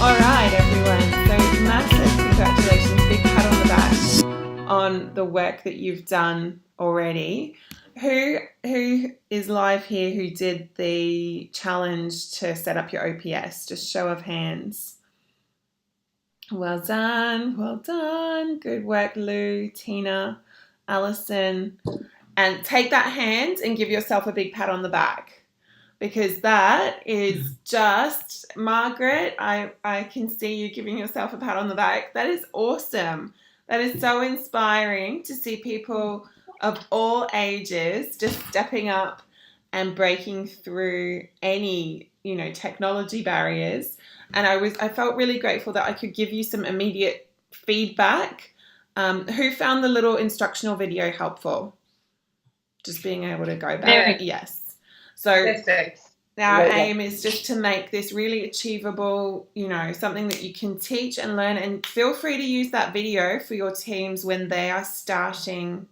All right, everyone. So massive congratulations, big pat on the back on the work that you've done already. Who is live here who did the challenge to set up your OPS? Just show of hands. Well done, well done. Good work, Lou, Tina, Alison. And take that hand and give yourself a big pat on the back, because that is just, Margaret, I can see you giving yourself a pat on the back. That is awesome. That is so inspiring to see people of all ages just stepping up and breaking through any, technology barriers. And I felt really grateful that I could give you some immediate feedback. Who found the little instructional video helpful? Just being able to go back. Yes. So Perfect. Our aim is just to make this really achievable, something that you can teach and learn. And feel free to use that video for your teams when they are starting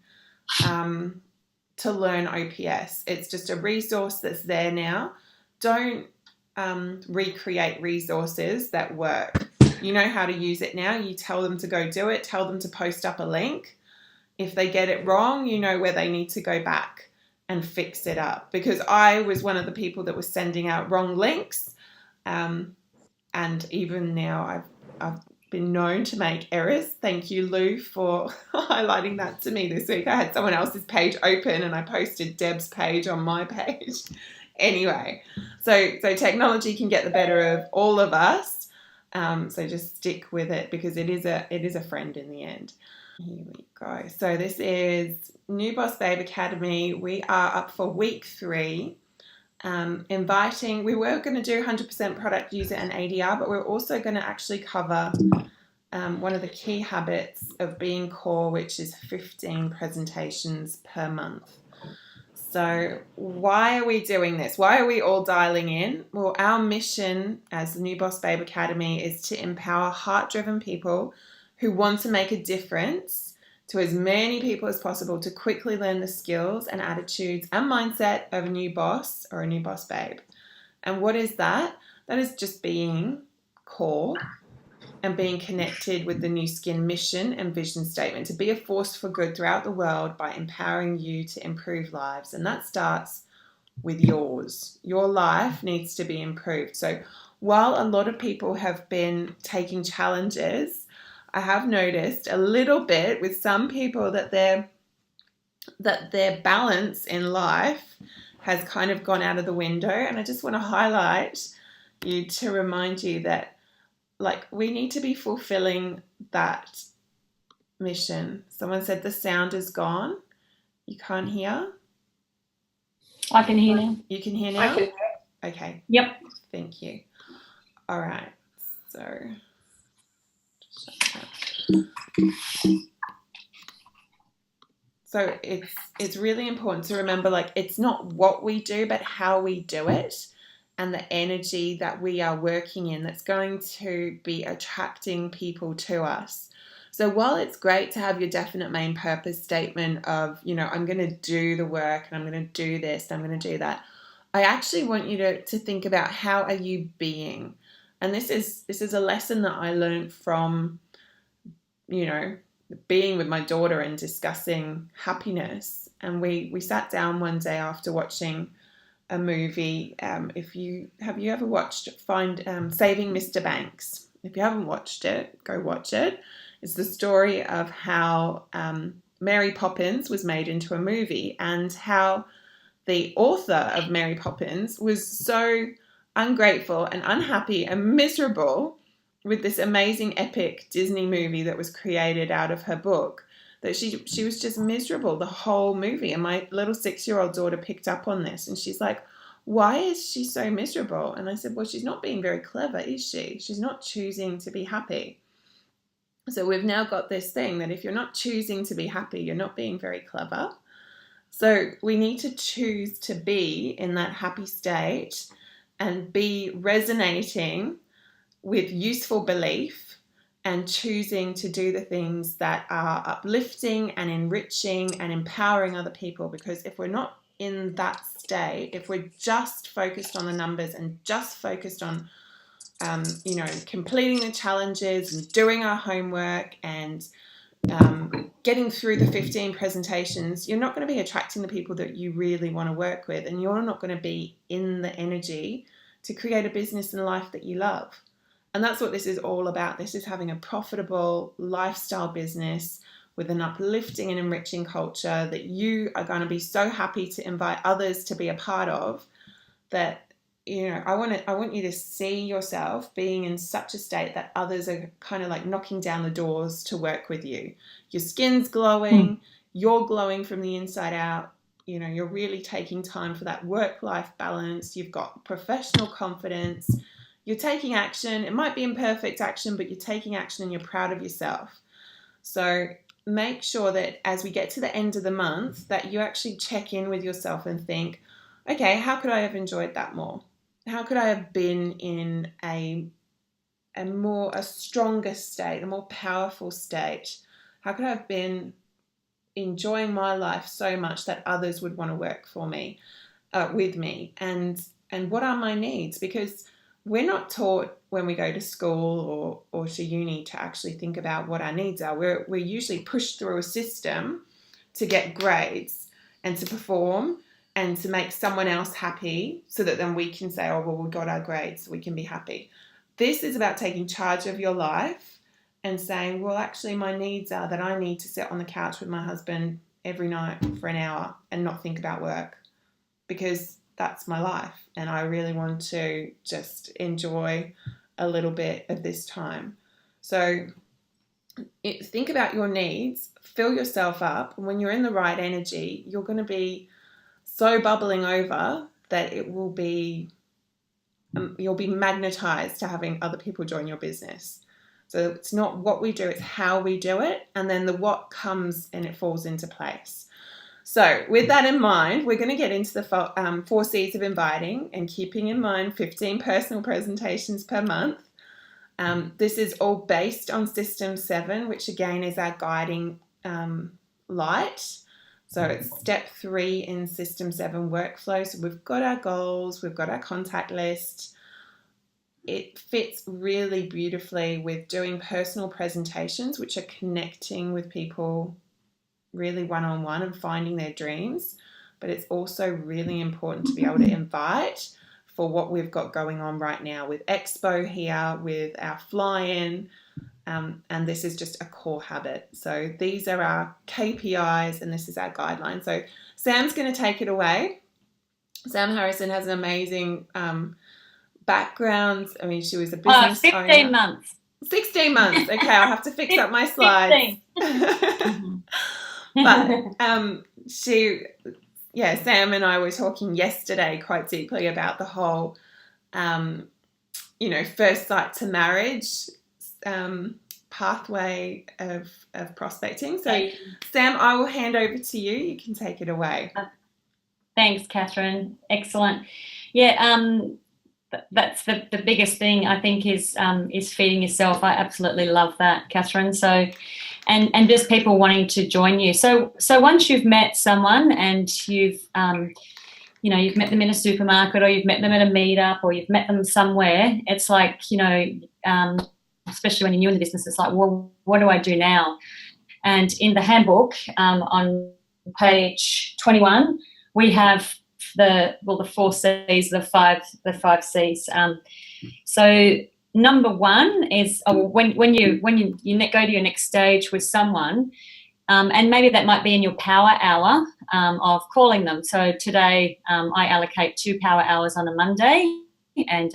to learn OPS. It's just a resource that's there now. Don't recreate resources that work. You know how to use it now. You tell them to go do it. Tell them to post up a link. If they get it wrong, you know where they need to go back and fix it up. Because I was one of the people that was sending out wrong links. And even now I've been known to make errors. Thank you, Lou, for highlighting that to me this week. I had someone else's page open and I posted Deb's page on my page. Anyway, so technology can get the better of all of us. So just stick with it, because it is a friend in the end. Here we go. So this is NuBossBabe Academy. We are up for week 3. We were going to do 100% product user and ADR, but we're also going to actually cover one of the key habits of being core, which is 15 presentations per month. So why are we doing this? Why are we all dialing in? Well, our mission as the NuBossBabe Academy is to empower heart-driven people who want to make a difference to as many people as possible to quickly learn the skills and attitudes and mindset of a new boss or a new boss babe. And what is that? That is just being core and being connected with the Nu Skin mission and vision statement to be a force for good throughout the world by empowering you to improve lives. And that starts with yours. Your life needs to be improved. So while a lot of people have been taking challenges, I have noticed a little bit with some people that their balance in life has kind of gone out of the window. And I just want to highlight you to remind you that, we need to be fulfilling that mission. Someone said the sound is gone. You can't hear? I can hear now. You can hear now? I can hear. Okay. Yep. Thank you. All right. So it's really important to remember, it's not what we do, but how we do it, and the energy that we are working in that's going to be attracting people to us. So while it's great to have your definite main purpose statement of, I'm going to do the work and I'm going to do this and I'm going to do that, I actually want you to think about, how are you being? And this is a lesson that I learned from, being with my daughter and discussing happiness. And we sat down one day after watching a movie. Have you ever watched Saving Mr. Banks? If you haven't watched it, go watch it. It's the story of how Mary Poppins was made into a movie, and how the author of Mary Poppins was so ungrateful and unhappy and miserable with this amazing epic Disney movie that was created out of her book, that she was just miserable the whole movie. And my little 6-year-old daughter picked up on this, and she's like, why is she so miserable? And I said, well, she's not being very clever, is she? She's not choosing to be happy. So we've now got this thing that if you're not choosing to be happy, you're not being very clever. So we need to choose to be in that happy state and be resonating with useful belief and choosing to do the things that are uplifting and enriching and empowering other people. Because if we're not in that state, if we're just focused on the numbers and just focused on you know, completing the challenges and doing our homework and getting through the 15 presentations, you're not going to be attracting the people that you really want to work with, and you're not going to be in the energy to create a business and life that you love. And that's what this is all about. This is having a profitable lifestyle business with an uplifting and enriching culture that you are going to be so happy to invite others to be a part of, that, you know, I want you to see yourself being in such a state that others are kind of like knocking down the doors to work with you. Your skin's glowing, you're glowing from the inside out. You know, you're really taking time for that work-life balance. You've got professional confidence. You're taking action. It might be imperfect action, but you're taking action and you're proud of yourself. So make sure that as we get to the end of the month, that you actually check in with yourself and think, okay, how could I have enjoyed that more? How could I have been in a stronger state, a more powerful state? How could I have been enjoying my life so much that others would want to work for me, with me? And what are my needs? Because we're not taught when we go to school or to uni to actually think about what our needs are. We're usually pushed through a system to get grades and to perform and to make someone else happy, so that then we can say, oh, well, we got our grades, so we can be happy. This is about taking charge of your life and saying, well, actually, my needs are that I need to sit on the couch with my husband every night for an hour and not think about work, because that's my life. And I really want to just enjoy a little bit of this time. So think about your needs, fill yourself up. And when you're in the right energy, you're going to be so bubbling over that it will be, you'll be magnetized to having other people join your business. So it's not what we do, it's how we do it. And then the what comes and it falls into place. So with that in mind, we're going to get into the 4 C's of inviting, and keeping in mind 15 personal presentations per month. This is all based on System 7, which again is our guiding light. So it's step 3 in System 7 workflow. So we've got our goals, we've got our contact list. It fits really beautifully with doing personal presentations, which are connecting with people really one-on-one and finding their dreams. But it's also really important to be able to invite for what we've got going on right now with Expo here, with our fly-in. And this is just a core habit. So these are our KPIs and this is our guideline. So Sam's going to take it away. Sam Harrison has an amazing background. I mean, she was a business 16 owner. months. 16 months. Okay, I'll have to fix up my slides. But Sam and I were talking yesterday quite deeply about the whole, first sight to marriage pathway of prospecting. So Sam, I will hand over to you. You can take it away. Thanks, Catherine. Excellent. Yeah, that's the biggest thing I think is feeding yourself. I absolutely love that, Catherine. So, and just people wanting to join you. So once you've met someone and you've met them in a supermarket, or you've met them at a meetup, or you've met them somewhere, it's like, especially when you're new in the business, it's like, well, what do I do now? And in the handbook, on page 21, we have the 4 C's, the five C's. So number 1 is when you go to your next stage with someone, and maybe that might be in your power hour of calling them. So today I allocate 2 power hours on a Monday, and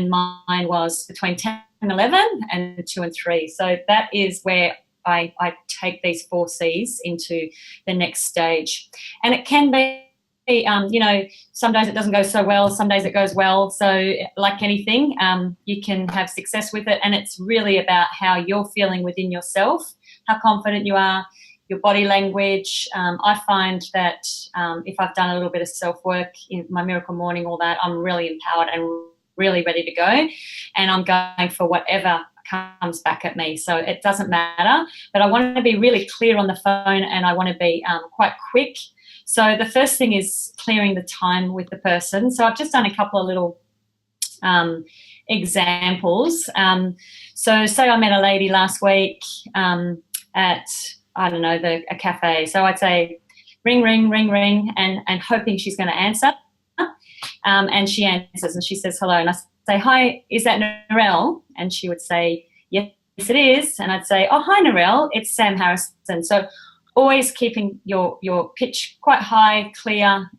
mine was between 10 and 11 and 2 and 3. So that is where I take these 4 C's into the next stage. And it can be, some days it doesn't go so well, some days it goes well. So like anything, you can have success with it. And it's really about how you're feeling within yourself, how confident you are, your body language. I find that if I've done a little bit of self-work in my miracle morning, all that, I'm really empowered and really ready to go, and I'm going for whatever comes back at me. So it doesn't matter, but I want to be really clear on the phone, and I want to be quite quick. So the first thing is clearing the time with the person. So I've just done a couple of little examples. So say I met a lady last week at, I don't know, a cafe. So I'd say ring, ring, ring, ring, and hoping she's going to answer. And she answers and she says hello. And I say, hi, is that Narelle? And she would say, yes, it is. And I'd say, oh, hi, Narelle, it's Sam Harrison. So always keeping your pitch quite high, clear,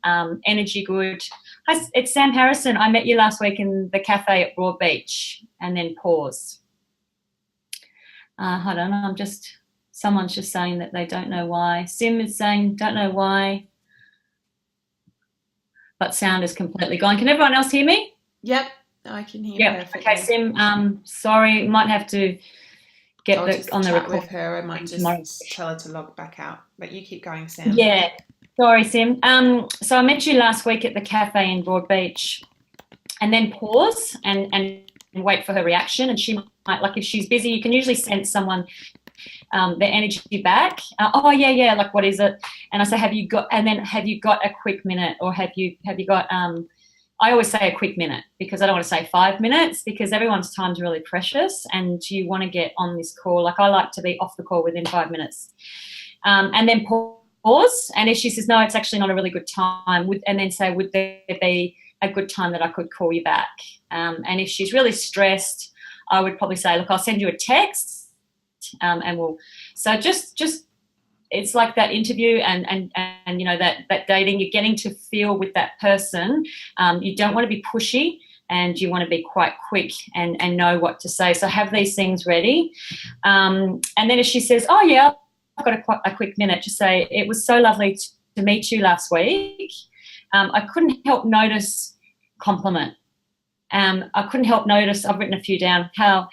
energy good. Hi, it's Sam Harrison. I met you last week in the cafe at Broad Beach. And then pause. Hold on, someone's just saying that they don't know why. Sim is saying, don't know why. But sound is completely gone. Can everyone else hear me? Yep, I can hear perfectly. Okay, Sim, sorry, might have to get on the record with her. I might just tell her to log back out. But you keep going, Sam. Yeah, sorry, Sim. So I met you last week at the cafe in Broad Beach, and then pause and wait for her reaction. And she might, like if she's busy, you can usually sense someone their energy back. Oh yeah, like what is it? And I say, have you got a quick minute, or have you got I always say a quick minute, because I don't want to say 5 minutes, because everyone's time's really precious and you want to get on this call. Like I like to be off the call within 5 minutes. And then pause, and if she says no, it's actually not a really good time, and then say, would there be a good time that I could call you back? And if she's really stressed, I would probably say, look, I'll send you a text. And we'll, so just it's like that interview and you know, that dating, you're getting to feel with that person. You don't want to be pushy, and you want to be quite quick and know what to say. So have these things ready. And then if she says, oh yeah, I've got a quick minute, just say, it was so lovely to meet you last week. I couldn't help notice compliment. I couldn't help notice, I've written a few down, how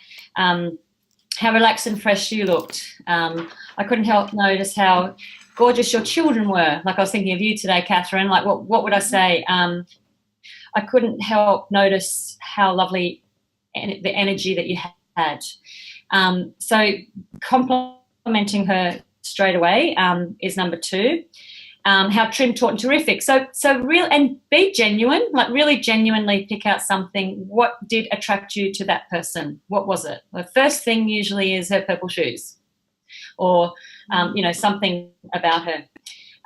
relaxed and fresh you looked. I couldn't help notice how gorgeous your children were. Like I was thinking of you today, Catherine. Like what would I say? I couldn't help notice how lovely the energy that you had. So complimenting her straight away is number 2. How trim, taut, and terrific. So real, and be genuine, like really genuinely pick out something. What did attract you to that person? What was it? The first thing usually is her purple shoes, or you know, something about her.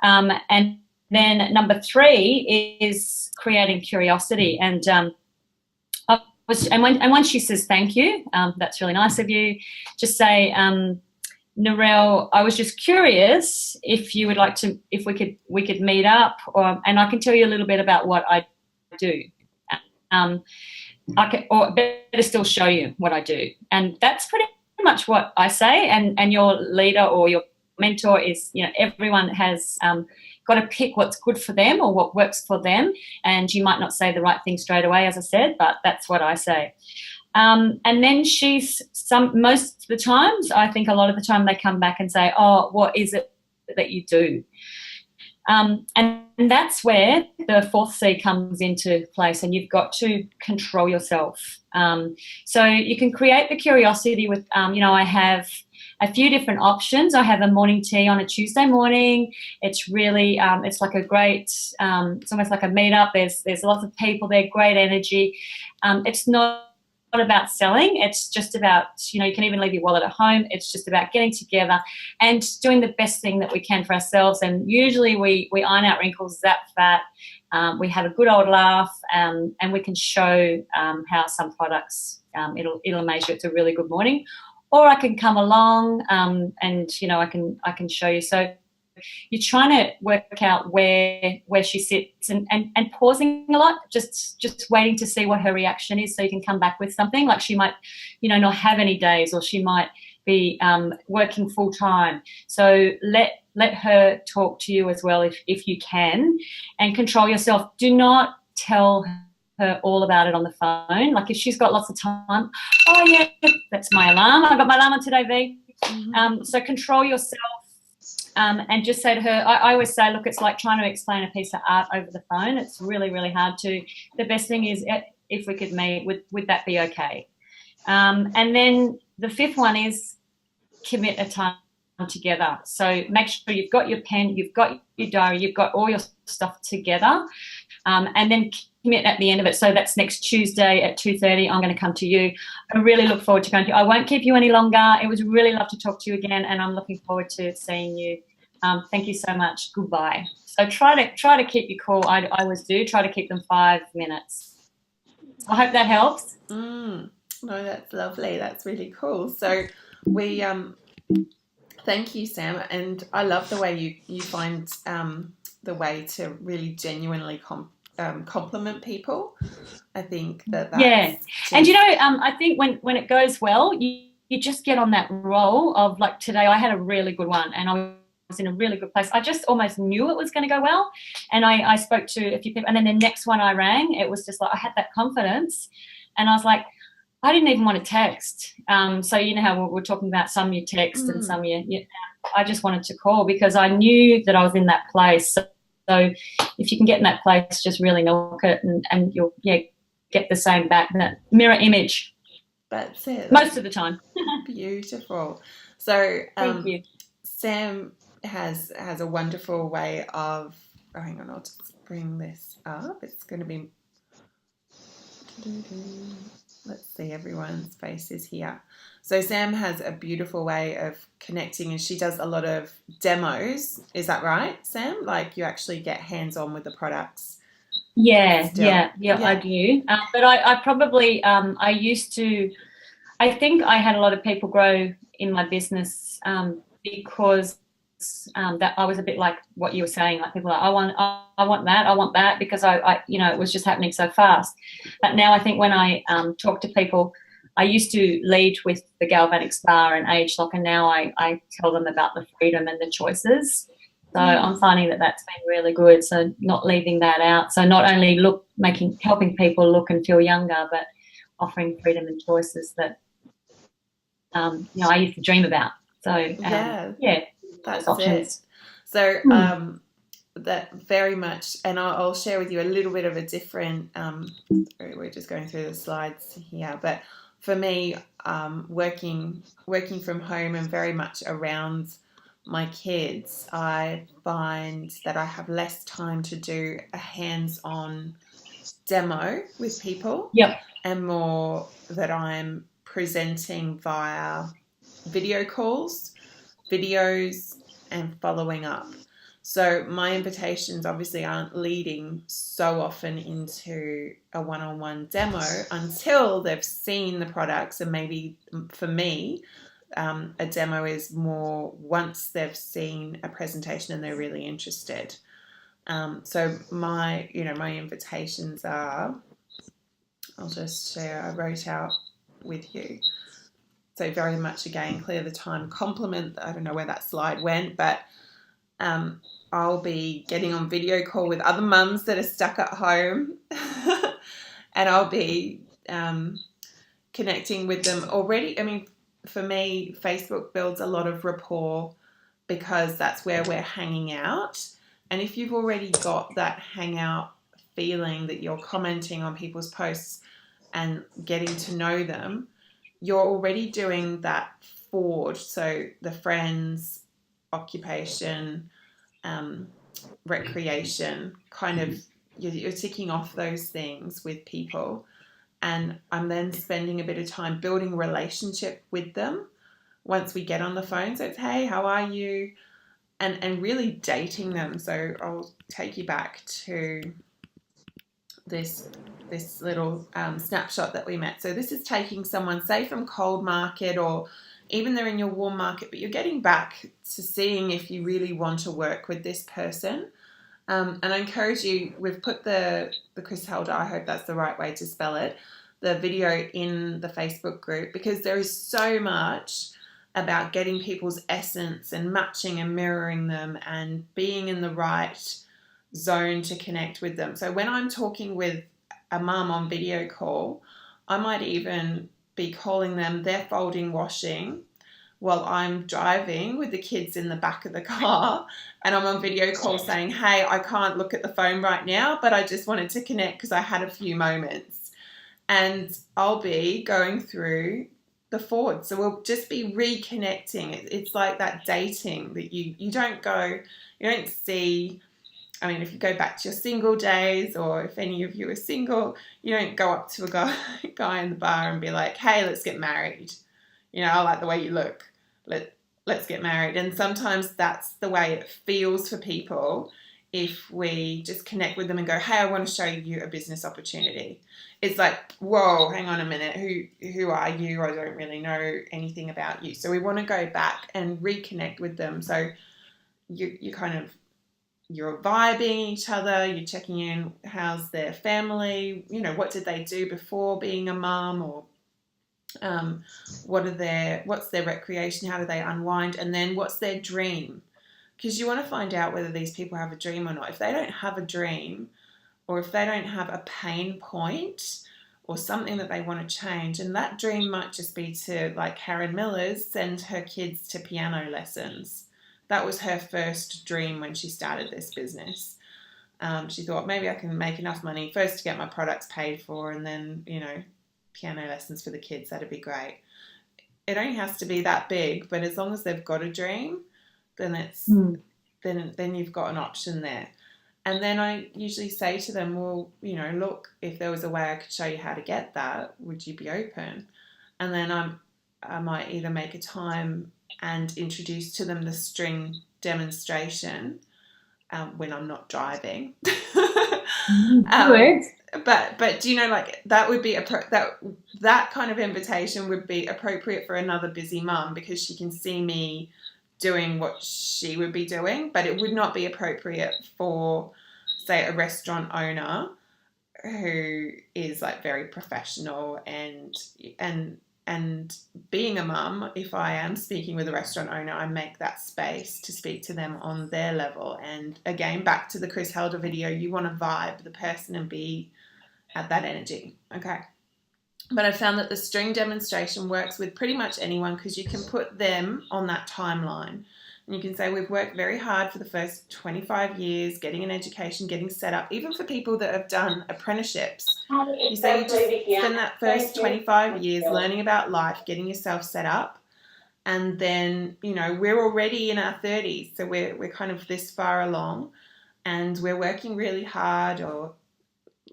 And then number 3 is creating curiosity. And once she says thank you, that's really nice of you, just say, Narelle, I was just curious if you would like to, if we could meet up, and I can tell you a little bit about what I do. Or better still, show you what I do. And that's pretty much what I say. And your leader or your mentor is, you know, everyone has got to pick what's good for them or what works for them. And you might not say the right thing straight away, as I said, but that's what I say. And then most of the times, I think a lot of the time they come back and say, oh, what is it that you do? And that's where the 4th C comes into place, and you've got to control yourself. So you can create the curiosity with, you know, I have a few different options. I have a morning tea on a Tuesday morning. It's really, it's like a great, it's almost like a meetup. There's lots of people there, great energy. It's not about selling. It's just about, you know, you can even leave your wallet at home. It's just about getting together and doing the best thing that we can for ourselves. And usually we iron out wrinkles, zap fat, we have a good old laugh, and we can show how some products, it'll measure it's a really good morning. Or I can come along and, you know, I can show you. So you're trying to work out where she sits and pausing a lot, just waiting to see what her reaction is, so you can come back with something. Like she might, you know, not have any days, or she might be working full time. So let her talk to you as well if you can, and control yourself. Do not tell her all about it on the phone. Like if she's got lots of time, oh yeah, that's my alarm. I got my alarm on today, V. Mm-hmm. So control yourself. And just say to her, I always say, look, it's like trying to explain a piece of art over the phone. It's really, really hard to. The best thing is if we could meet, would that be okay? And then the 5th one is commit a time together. So make sure you've got your pen, you've got your diary, you've got all your stuff together. and then commit at the end of it. So that's next Tuesday at 2:30. I'm going to come to you. I really look forward to going to you. I won't keep you any longer. It was really lovely to talk to you again, and I'm looking forward to seeing you. Thank you so much. Goodbye. So try to keep your call. I always do. Try to keep them 5 minutes. I hope that helps. No, that's lovely. That's really cool. So we thank you, Sam, and I love the way you find the way to really genuinely compliment people. I think that's and you know, I think when it goes well, you just get on that roll of, like, today I had a really good one and I was in a really good place. I just almost knew it was going to go well, and I spoke to a few people, and then the next one I rang, it was just like I had that confidence, and I was like, I didn't even want to text. So you know how we're talking about, some you text and some you I just wanted to call because I knew that I was in that place. So if you can get in that place, just really knock it, and you'll get the same back, that mirror image. That's it. Most of the time. Beautiful. So thank you. Sam has a wonderful way of, hang on, I'll just bring this up. It's going to be, let's see, everyone's faces here. So Sam has a beautiful way of connecting, and she does a lot of demos. Is that right, Sam? Like, you actually get hands-on with the products. Yeah, I do. But I probably, I used to, I think I had a lot of people grow in my business because that I was a bit like what you were saying, like people are like, I want that, because I it was just happening so fast. But now I think when I talk to people, I used to lead with the galvanic spa and age lock, and now I tell them about the freedom and the choices. So I'm finding that that's been really good. So not leaving that out. So not only helping people look and feel younger, but offering freedom and choices that I used to dream about. So that's options. it. So that very much, and I'll share with you a little bit of a different. We're just going through the slides here, but for me, working from home and very much around my kids, I find that I have less time to do a hands-on demo with people, and more that I'm presenting via video calls, videos, and following up. So my invitations obviously aren't leading so often into a one-on-one demo until they've seen the products, and maybe for me, a demo is more once they've seen a presentation and they're really interested. So my invitations are, I'll just share, I wrote out with you. So very much, again, clear the time, compliment. I don't know where that slide went, but I'll be getting on video call with other mums that are stuck at home and I'll be connecting with them already. I mean, for me, Facebook builds a lot of rapport because that's where we're hanging out. And if you've already got that hangout feeling that you're commenting on people's posts and getting to know them, you're already doing that forward. So the friends, occupation, recreation, kind of, you're ticking off those things with people. And I'm then spending a bit of time building a relationship with them once we get on the phone. So it's, hey, how are you? And really dating them. So I'll take you back to this little snapshot that we met. So this is taking someone, say, from cold market, or even they're in your warm market, but you're getting back to seeing if you really want to work with this person. And I encourage you, we've put the Chris Helder, I hope that's the right way to spell it, the video in the Facebook group, because there is so much about getting people's essence and matching and mirroring them and being in the right zone to connect with them. So when I'm talking with a mum on video call, I might even be calling them, they're folding washing while I'm driving with the kids in the back of the car, and I'm on video call saying, hey, I can't look at the phone right now, but I just wanted to connect because I had a few moments. And I'll be going through the forward. So we'll just be reconnecting. It's like that dating that you don't see I mean, if you go back to your single days, or if any of you are single, you don't go up to a guy in the bar and be like, hey, let's get married. You know, I like the way you look. Let's get married. And sometimes that's the way it feels for people if we just connect with them and go, hey, I want to show you a business opportunity. It's like, whoa, hang on a minute. Who are you? I don't really know anything about you. So we want to go back and reconnect with them. So you kind of, you're vibing each other, you're checking in, how's their family, you know, what did they do before being a mum, or what's their recreation, how do they unwind, and then what's their dream, because you want to find out whether these people have a dream or not. If they don't have a dream, or if they don't have a pain point or something that they want to change, and that dream might just be to, like Karen Miller's, send her kids to piano lessons. That was her first dream when she started this business. She thought, maybe I can make enough money first to get my products paid for, and then, you know, piano lessons for the kids, that'd be great. It only has to be that big, but as long as they've got a dream, then then you've got an option there. And then I usually say to them, well, you know, look, if there was a way I could show you how to get that, would you be open? And then I might either make a time and introduce to them the string demonstration when I'm not driving. But do you know, like, that would be that kind of invitation would be appropriate for another busy mum, because she can see me doing what she would be doing, but it would not be appropriate for, say, a restaurant owner who is like very professional and being a mum. If I am speaking with a restaurant owner, I make that space to speak to them on their level. And again, back to the Chris Helder video, you want to vibe the person and be at that energy. Okay. But I found that the string demonstration works with pretty much anyone, because you can put them on that timeline. And you can say, we've worked very hard for the first 25 years, getting an education, getting set up, even for people that have done apprenticeships. You say you just spend that first 25 years learning about life, getting yourself set up. And then, you know, we're already in our 30s, so we're kind of this far along, and we're working really hard, or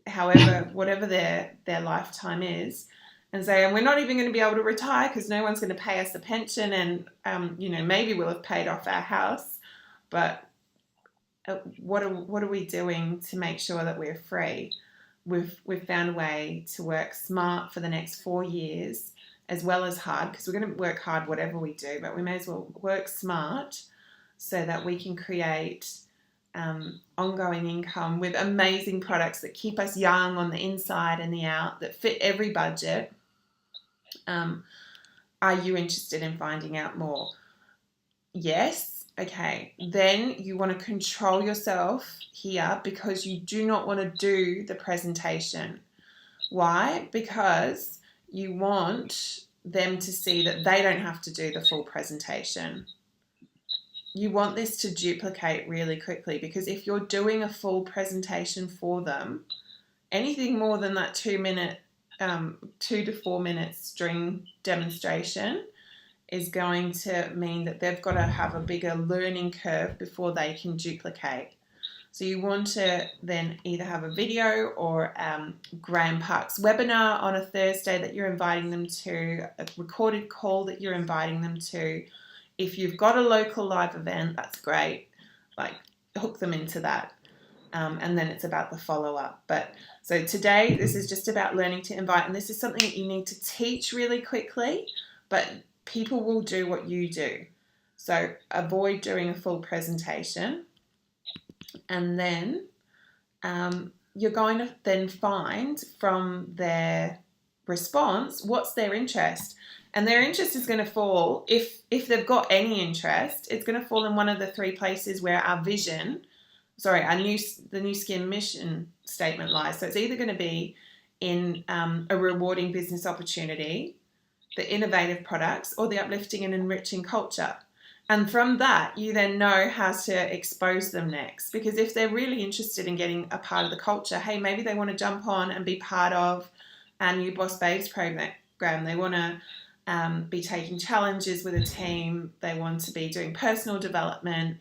however, whatever their lifetime is, and say, and we're not even going to be able to retire because no one's going to pay us a pension, and you know, maybe we'll have paid off our house, but what are we doing to make sure that we're free? We've found a way to work smart for the next 4 years, as well as hard, because we're going to work hard whatever we do, but we may as well work smart so that we can create ongoing income with amazing products that keep us young on the inside and the out, that fit every budget. Are you interested in finding out more? Yes. Okay. Then you want to control yourself here, because you do not want to do the presentation. Why? Because you want them to see that they don't have to do the full presentation. You want this to duplicate really quickly, because if you're doing a full presentation for them, anything more than that 2 to 4 minute string demonstration is going to mean that they've got to have a bigger learning curve before they can duplicate. So you want to then either have a video or Graham Park's webinar on a Thursday that you're inviting them to, a recorded call that you're inviting them to. If you've got a local live event, that's great. Like, hook them into that. And then it's about the follow-up. But so today, this is just about learning to invite. And this is something that you need to teach really quickly, but people will do what you do. So avoid doing a full presentation. And then you're going to then find from their response what's their interest. And their interest is going to fall, if they've got any interest, it's going to fall in one of the 3 places where the Nu Skin mission statement lies. So it's either going to be in a rewarding business opportunity, the innovative products, or the uplifting and enriching culture. And from that, you then know how to expose them next. Because if they're really interested in getting a part of the culture, hey, maybe they want to jump on and be part of our NuBossBabe program. They want to be taking challenges with a team. They want to be doing personal development.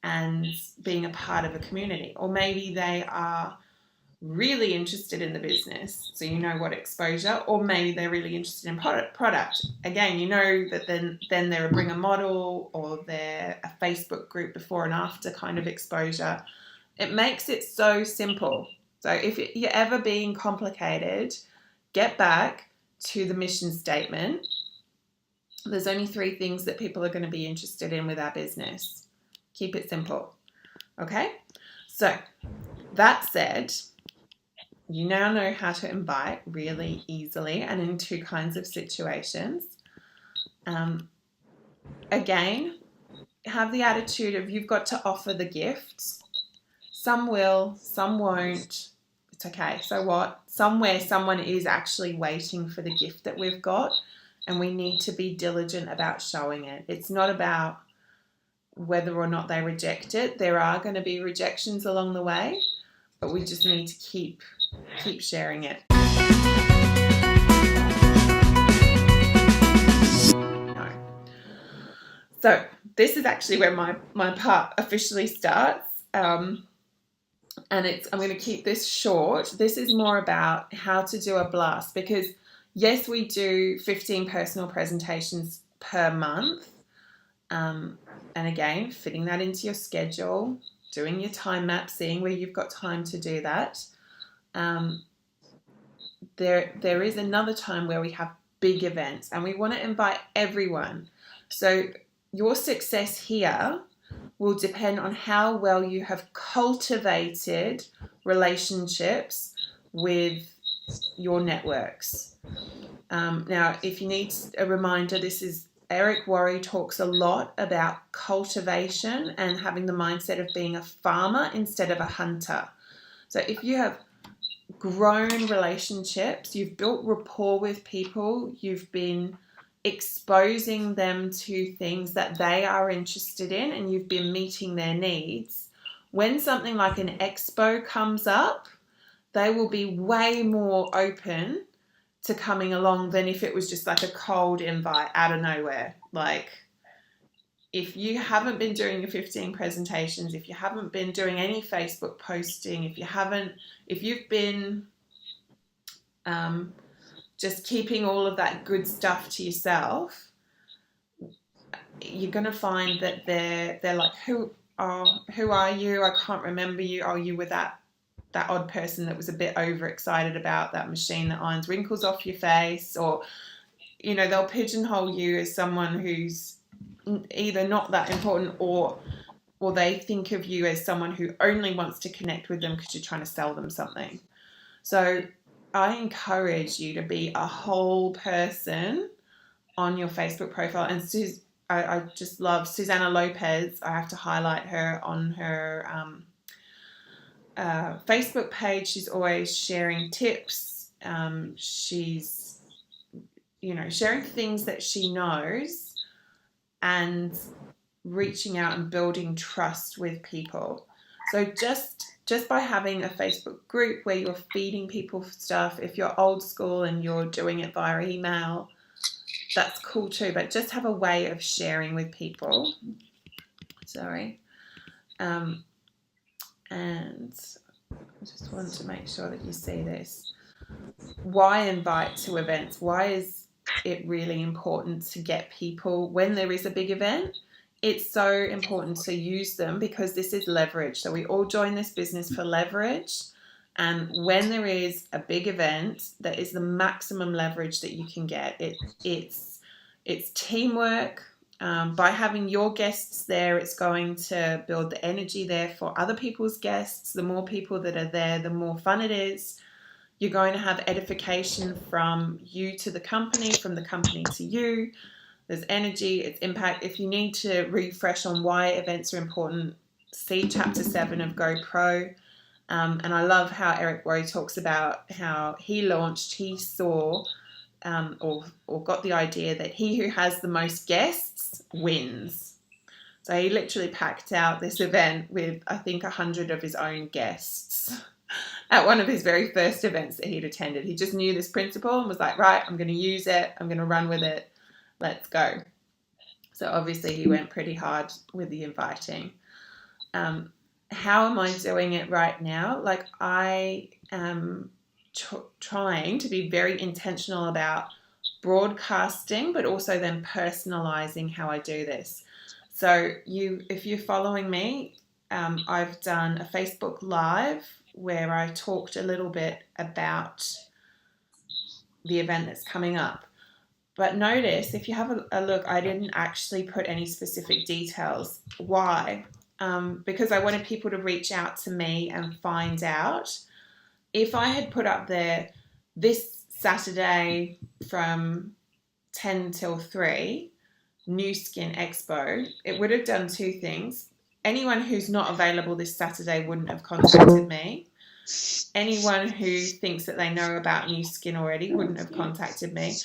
and being a part of a community. Or maybe they are really interested in the business, so you know what exposure, or maybe they're really interested in product. Again, you know that then they're a bring a model, or they're a Facebook group before and after kind of exposure. It makes it so simple. So if you're ever being complicated, get back to the mission statement. There's only 3 things that people are going to be interested in with our business. Keep it simple. Okay? So that said, you now know how to invite really easily and in 2 kinds of situations. Again, have the attitude of you've got to offer the gift. Some will, some won't. It's okay. So what? Somewhere someone is actually waiting for the gift that we've got, and we need to be diligent about showing it. It's not about whether or not they reject it. There are going to be rejections along the way, but we just need to keep sharing it. No. So this is actually where my part officially starts. And I'm going to keep this short. This is more about how to do a blast, because yes, we do 15 personal presentations per month. And again, fitting that into your schedule, doing your time map, seeing where you've got time to do that. There is another time where we have big events, and we want to invite everyone. So your success here will depend on how well you have cultivated relationships with your networks. Now, if you need a reminder, Eric Worre talks a lot about cultivation and having the mindset of being a farmer instead of a hunter. So if you have grown relationships, you've built rapport with people, you've been exposing them to things that they are interested in, and you've been meeting their needs, when something like an expo comes up, they will be way more open to coming along than if it was just like a cold invite out of nowhere. Like, if you haven't been doing your 15 presentations, if you haven't been doing any Facebook posting, if you've been just keeping all of that good stuff to yourself, you're going to find that they're like, who are you? I can't remember you. Oh, you were that odd person that was a bit overexcited about that machine that irons wrinkles off your face. Or, they'll pigeonhole you as someone who's either not that important, or they think of you as someone who only wants to connect with them because you're trying to sell them something. So I encourage you to be a whole person on your Facebook profile. And I just love Suana Lopez. I have to highlight her on her Facebook page. She's always sharing tips. She's, sharing things that she knows and reaching out and building trust with people. So just by having a Facebook group where you're feeding people stuff, if you're old school and you're doing it via email, that's cool too. But just have a way of sharing with people. Sorry. And I just want to make sure that you see this. Why invite to events? Why is it really important to get people when there is a big event? It's so important to use them because this is leverage. So we all join this business for leverage. And when there is a big event, that is the maximum leverage that you can get. It's teamwork. By having your guests there, it's going to build the energy there for other people's guests. The more people that are there, the more fun it is. You're going to have edification from you to the company, from the company to you. There's energy, it's impact. If you need to refresh on why events are important, see Chapter 7 of GoPro. And I love how Eric Worre talks about how he saw or got the idea that he who has the most guests wins. So he literally packed out this event with, I think, 100 of his own guests at one of his very first events that he'd attended. He just knew this principle and was like, right, I'm going to use it. I'm going to run with it. Let's go. So obviously he went pretty hard with the inviting. How am I doing it right now? Like, I am trying to be very intentional about broadcasting, but also then personalizing how I do this. So if you're following me, I've done a Facebook Live where I talked a little bit about the event that's coming up. But notice, if you have a look, I didn't actually put any specific details. Why? Because I wanted people to reach out to me and find out. If I had put up there this Saturday from 10 till 3, Nu Skin Expo, it would have done two things. Anyone who's not available this Saturday wouldn't have contacted me. Anyone who thinks that they know about Nu Skin already wouldn't have contacted me.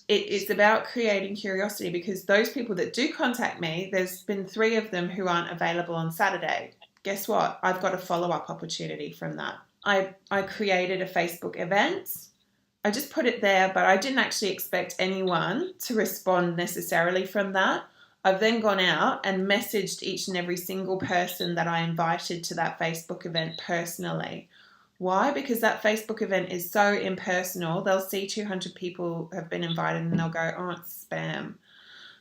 It's about creating curiosity, because those people that do contact me, there's been 3 of them who aren't available on Saturday. Guess what? I've got a follow-up opportunity from that. I created a Facebook event. I just put it there, but I didn't actually expect anyone to respond necessarily from that. I've then gone out and messaged each and every single person that I invited to that Facebook event personally. Why? Because that Facebook event is so impersonal. They'll see 200 people have been invited and they'll go, oh, it's spam.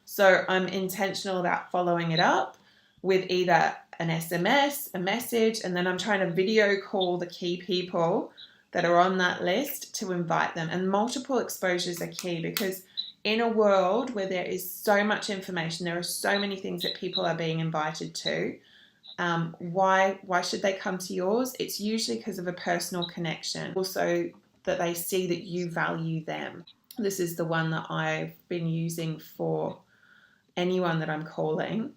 So I'm intentional about following it up with either an SMS, a message, and then I'm trying to video call the key people that are on that list to invite them. And multiple exposures are key, because in a world where there is so much information, there are so many things that people are being invited to. Why should they come to yours? It's usually because of a personal connection. Also, that they see that you value them. This is the one that I've been using for anyone that I'm calling.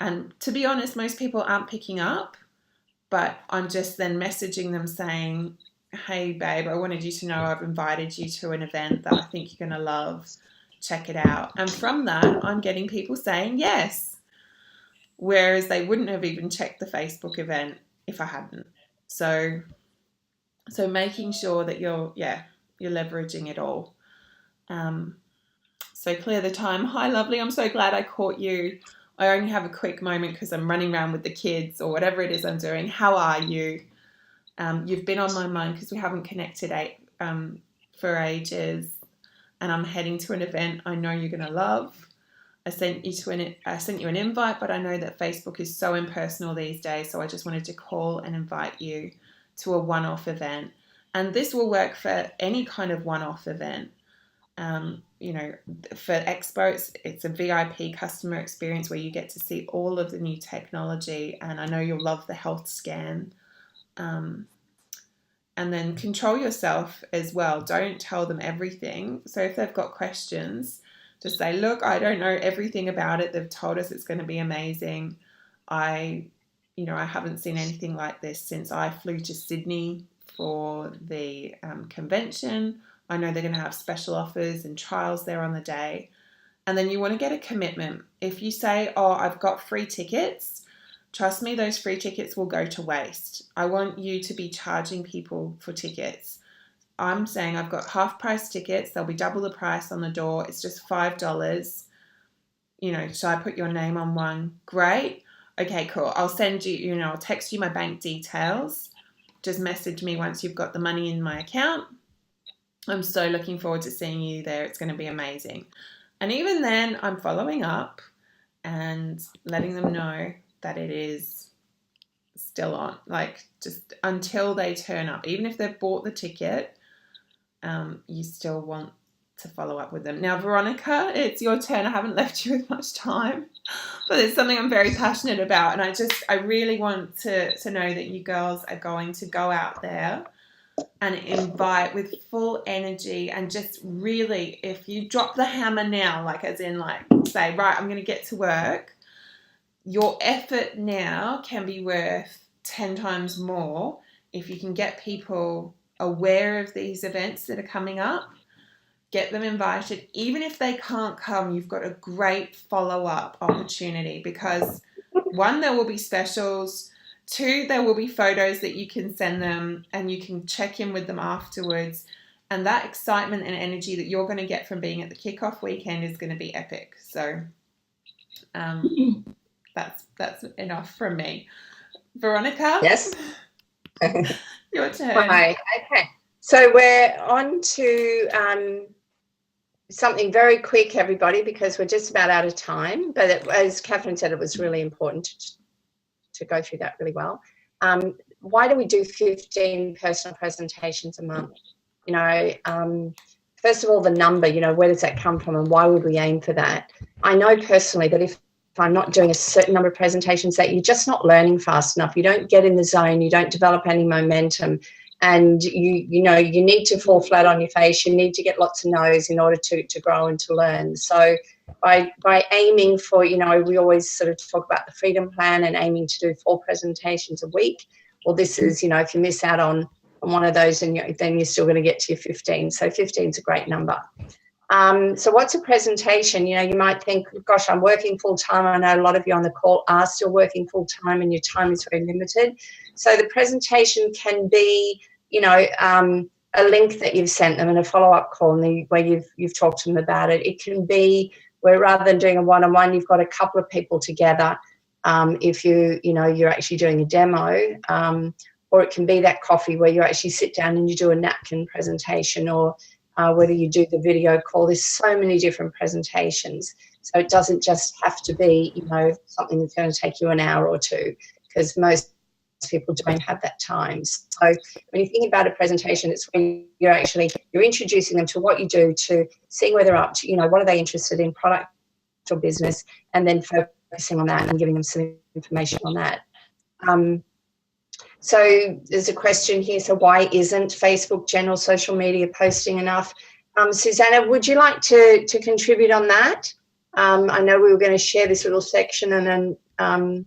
And to be honest, most people aren't picking up, but I'm just then messaging them saying, hey, babe, I wanted you to know I've invited you to an event that I think you're going to love. Check it out. And from that, I'm getting people saying yes, whereas they wouldn't have even checked the Facebook event if I hadn't. So making sure that you're leveraging it all. So clear the time. Hi, lovely. I'm so glad I caught you. I only have a quick moment because I'm running around with the kids or whatever it is I'm doing. How are you? You've been on my mind because we haven't connected for ages, and I'm heading to an event I know you're going to love. I sent you an invite, but I know that Facebook is so impersonal these days, so I just wanted to call and invite you to a one-off event. And this will work for any kind of one-off event. For Expo, it's a VIP customer experience where you get to see all of the new technology, and I know you'll love the health scan. And then control yourself as well. Don't tell them everything. So if they've got questions, just say, look, I don't know everything about it. They've told us it's going to be amazing. I haven't seen anything like this since I flew to Sydney for the convention. I know they're going to have special offers and trials there on the day. And then you want to get a commitment. If you say, oh, I've got free tickets, trust me, those free tickets will go to waste. I want you to be charging people for tickets. I'm saying I've got half price tickets. They'll be double the price on the door. It's just $5. Should I put your name on one? Great. Okay, cool. I'll send you, I'll text you my bank details. Just message me once you've got the money in my account. I'm so looking forward to seeing you there. It's going to be amazing. And even then, I'm following up and letting them know that it is still on, like just until they turn up. Even if they've bought the ticket, you still want to follow up with them. Now, Veronica, it's your turn. I haven't left you with much time, but it's something I'm very passionate about. And I really want to know that you girls are going to go out there and invite with full energy, and just really, if you drop the hammer now, like as in like say, right, I'm going to get to work, your effort now can be worth 10 times more if you can get people aware of these events that are coming up, get them invited. Even if they can't come, you've got a great follow-up opportunity, because 1, there will be specials. 2, there will be photos that you can send them and you can check in with them afterwards. And that excitement and energy that you're going to get from being at the kickoff weekend is going to be epic. So that's enough from me. Veronica? Yes. Your turn. Hi. Okay. So we're on to something very quick, everybody, because we're just about out of time. But as Catherine said, it was really important to go through that really well. Why do we do 15 personal presentations a month? First of all, the number, where does that come from and why would we aim for that? I know personally that if I'm not doing a certain number of presentations, that you're just not learning fast enough. You don't get in the zone, you don't develop any momentum, and you need to fall flat on your face. You need to get lots of no's in order to grow and to learn. So by aiming for, we always sort of talk about the freedom plan and aiming to do 4 presentations a week. Well, this is, if you miss out on one of those, and then you're still going to get to your 15. So 15 is a great number. So what's a presentation? You might think, gosh, I'm working full time. I know a lot of you on the call are still working full time and your time is very limited. So the presentation can be, a link that you've sent them and a follow-up call where you've talked to them about it. It can be where rather than doing a one-on-one, you've got a couple of people together. If you're actually doing a demo, or it can be that coffee where you actually sit down and you do a napkin presentation, or whether you do the video call. There's so many different presentations. So it doesn't just have to be, something that's going to take you an hour or two, because most people don't have that time. So when you think about a presentation, it's when you're introducing them to what you do, to seeing where they're up to, what are they interested in, product or business, and then focusing on that and giving them some information on that. So there's a question here. So why isn't Facebook general social media posting enough? Susanna, would you like to contribute on that? I know we were going to share this little section, and then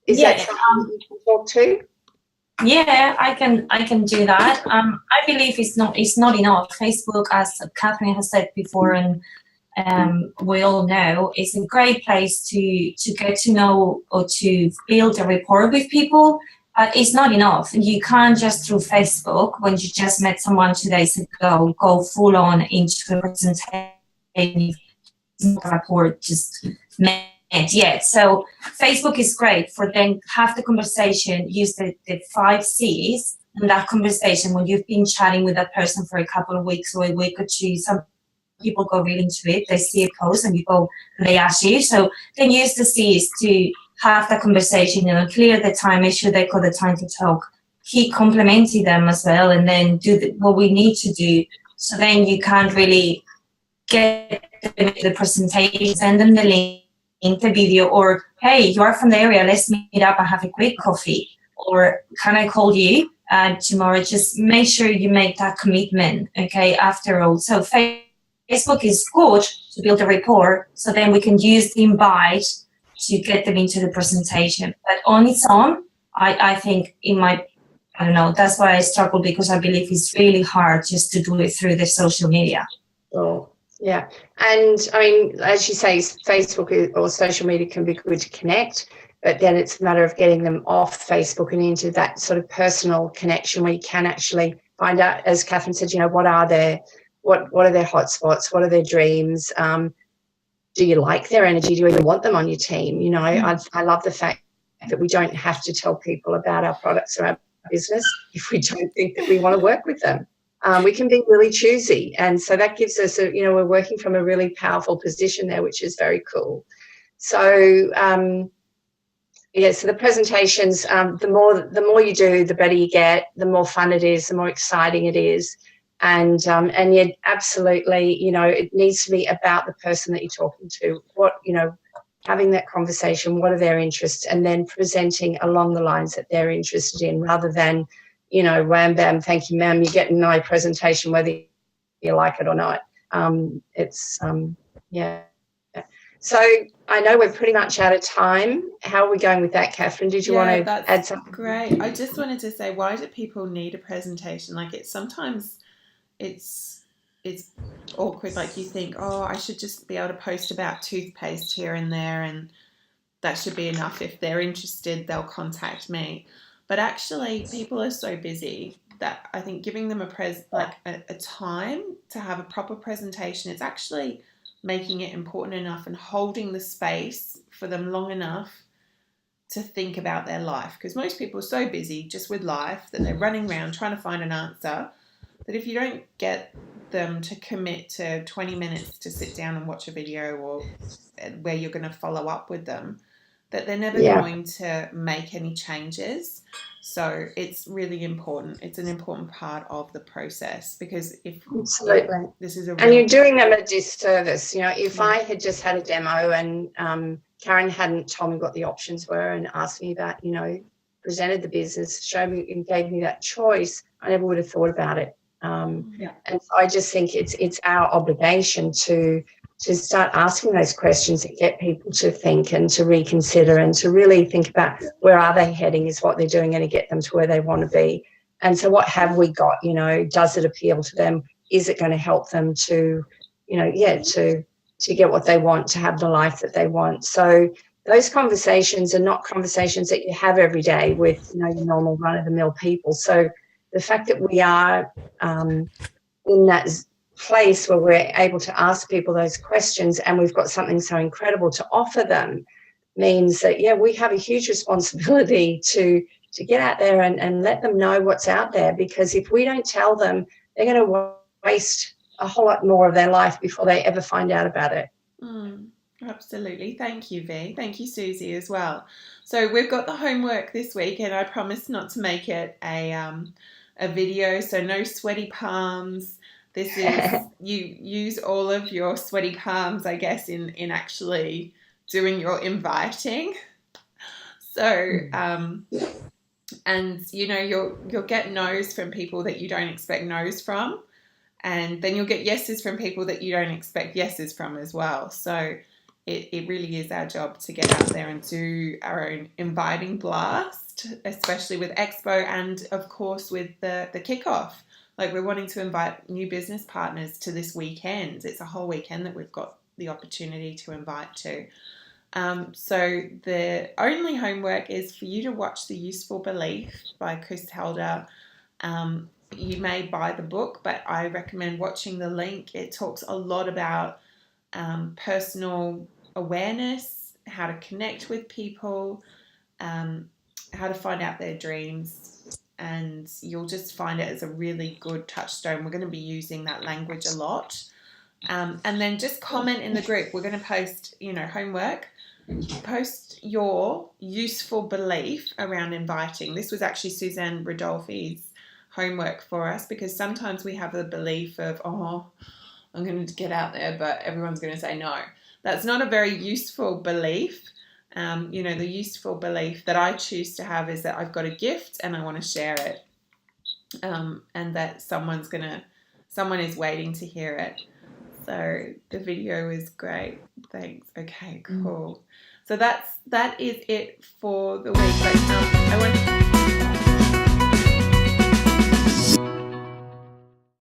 is that something you can talk to? Yeah, I can do that. I believe it's not enough. Facebook, as Catherine has said before, and we all know, it's a great place to get to know or to build a rapport with people. But it's not enough. You can't just through Facebook, when you just met someone 2 days ago, go full on into a presentation. Rapport just met yet. So Facebook is great for then have the conversation, use the 5 C's in that conversation when you've been chatting with that person for a couple of weeks or a week or two. Some people go really into it. They see a post and they ask you. So then use the C's to have that conversation, clear the time, make sure they got the time to talk, keep complimenting them as well, and then do what we need to do. So then you can't really get the presentation, send them the link, the video, or, hey, you are from the area, let's meet up and have a quick coffee. Or can I call you tomorrow? Just make sure you make that commitment, okay, after all. So Facebook is good to build a rapport, so then we can use the invite to get them into the presentation. But on its own, I think it might, I don't know, that's why I struggle, because I believe it's really hard just to do it through the social media. Oh, yeah. And I mean, as you say, Facebook or social media can be good to connect, but then it's a matter of getting them off Facebook and into that sort of personal connection where you can actually find out, as Catherine said, what are their hotspots? What are their dreams? Do you like their energy? Do you even want them on your team? I love the fact that we don't have to tell people about our products or our business if we don't think that we want to work with them. We can be really choosy. And so that gives us, we're working from a really powerful position there, which is very cool. So, so the presentations, the more you do, the better you get, the more fun it is, the more exciting it is. And yet, absolutely, it needs to be about the person that you're talking to. Having that conversation, what are their interests, and then presenting along the lines that they're interested in, rather than, wham, bam, thank you, ma'am, you're getting my presentation, whether you like it or not. So I know we're pretty much out of time. How are we going with that, Catherine? Did you want to add something? Great. I just wanted to say, why do people need a presentation? It's awkward. Like, you think, oh, I should just be able to post about toothpaste here and there, and that should be enough. If they're interested, they'll contact me. But actually, people are so busy that I think giving them a time to have a proper presentation, it's actually making it important enough and holding the space for them long enough to think about their life. Because most people are so busy just with life that they're running around trying to find an answer, that if you don't get them to commit to 20 minutes to sit down and watch a video, or where you're going to follow up with them, that they're never going to make any changes. So it's really important. It's an important part of the process, because if absolutely, this is a and you're doing them a disservice. You know, if I had just had a demo and Karen hadn't told me what the options were and asked me about, you know, presented the business, showed me and gave me that choice, I never would have thought about it. And so I just think it's our obligation to start asking those questions and get people to think and to reconsider and to really think about where are they heading, is what they're doing, and to get them to where they want to be. And so what have we got, you know, does it appeal to them? Is it going to help them to, you know, to get what they want, to have the life that they want? So those conversations are not conversations that you have every day with, you know, your normal run-of-the-mill people. So the fact that we are in that place where we're able to ask people those questions and we've got something so incredible to offer them means that, we have a huge responsibility to get out there and let them know what's out there, because if we don't tell them, they're going to waste a whole lot more of their life before they ever find out about it. Absolutely. Thank you, V. Thank you, Susie, as well. So we've got the homework this week, and I promise not to make it a video, so no sweaty palms. This is, you use all of your sweaty palms, I guess, in actually doing your inviting. So, and, you know, you'll get no's from people that you don't expect no's from, and then you'll get yeses from people that you don't expect yeses from as well. So it really is our job to get out there and do our own inviting blast, especially with Expo and, of course, with the kickoff. Like, we're wanting to invite new business partners to this weekend. It's a whole weekend that we've got the opportunity to invite to. So the only homework is for you to watch The Useful Belief by Chris Helder. You may buy the book, but I recommend watching the link. It talks a lot about personal awareness, how to connect with people, how to find out their dreams, and you'll just find it as a really good touchstone. We're going to be using that language a lot. And then just comment in the group. We're going to post, homework. Post your useful belief around inviting. This was actually Suzanne Rodolfi's homework for us, because sometimes we have the belief of, I'm going to get out there, but everyone's going to say no. That's not a very useful belief. The useful belief that I choose to have is that I've got a gift and I want to share it, and that someone is waiting to hear it. So the video is great. Thanks. Okay, cool. So that is it for the week. But I want